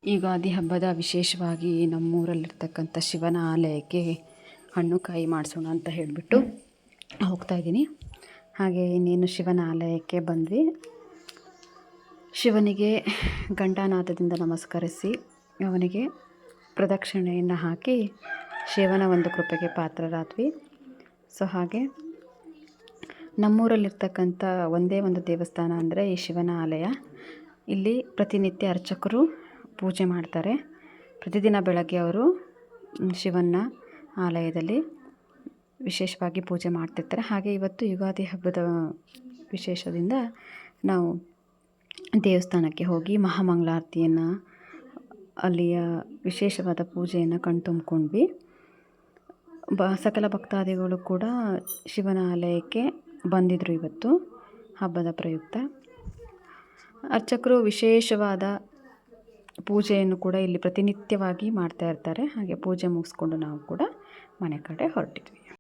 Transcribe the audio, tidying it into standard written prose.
ಯುಗಾದಿ ಹಬ್ಬದ ವಿಶೇಷವಾಗಿ ನಮ್ಮೂರಲ್ಲಿರ್ತಕ್ಕಂಥ ಶಿವನ ಆಲಯಕ್ಕೆ ಹಣ್ಣು ಕಾಯಿ ಮಾಡಿಸೋಣ ಅಂತ ಹೇಳಿಬಿಟ್ಟು ಹೋಗ್ತಾಯಿದ್ದೀನಿ. ಹಾಗೆ ಇನ್ನೇನು ಶಿವನ ಆಲಯಕ್ಕೆ ಬಂದ್ವಿ. ಶಿವನಿಗೆ ಘಂಟಾನಾದದಿಂದ ನಮಸ್ಕರಿಸಿ ಅವನಿಗೆ ಪ್ರದಕ್ಷಿಣೆಯನ್ನು ಹಾಕಿ ಶಿವನ ಒಂದು ಕೃಪೆಗೆ ಪಾತ್ರರಾದ್ವಿ. ಸೊ ಹಾಗೆ ನಮ್ಮೂರಲ್ಲಿರ್ತಕ್ಕಂಥ ಒಂದೇ ಒಂದು ದೇವಸ್ಥಾನ ಅಂದರೆ ಈ ಶಿವನ ಆಲಯ. ಇಲ್ಲಿ ಪ್ರತಿನಿತ್ಯ ಅರ್ಚಕರು ಪೂಜೆ ಮಾಡ್ತಾರೆ. ಪ್ರತಿದಿನ ಬೆಳಗ್ಗೆ ಅವರು ಶಿವನ ಆಲಯದಲ್ಲಿ ವಿಶೇಷವಾಗಿ ಪೂಜೆ ಮಾಡ್ತಿರ್ತಾರೆ. ಹಾಗೆ ಇವತ್ತು ಯುಗಾದಿ ಹಬ್ಬದ ವಿಶೇಷದಿಂದ ನಾವು ದೇವಸ್ಥಾನಕ್ಕೆ ಹೋಗಿ ಮಹಾಮಂಗಳಾರತಿಯನ್ನು ಅಲ್ಲಿಯ ವಿಶೇಷವಾದ ಪೂಜೆಯನ್ನು ಕಣ್ತುಂಬ್ಕೊಂಡ್ವಿ. ಸಕಲ ಭಕ್ತಾದಿಗಳು ಕೂಡ ಶಿವನ ಆಲಯಕ್ಕೆ ಬಂದಿದ್ದರು ಇವತ್ತು ಹಬ್ಬದ ಪ್ರಯುಕ್ತ. ಅರ್ಚಕರು ವಿಶೇಷವಾದ ಪೂಜೆಯನ್ನು ಕೂಡ ಇಲ್ಲಿ ಪ್ರತಿನಿತ್ಯವಾಗಿ ಮಾಡ್ತಾ ಇರ್ತಾರೆ. ಹಾಗೆ ಪೂಜೆ ಮುಗಿಸ್ಕೊಂಡು ನಾವು ಕೂಡ ಮನೆ ಕಡೆ ಹೊರಟಿದ್ವಿ.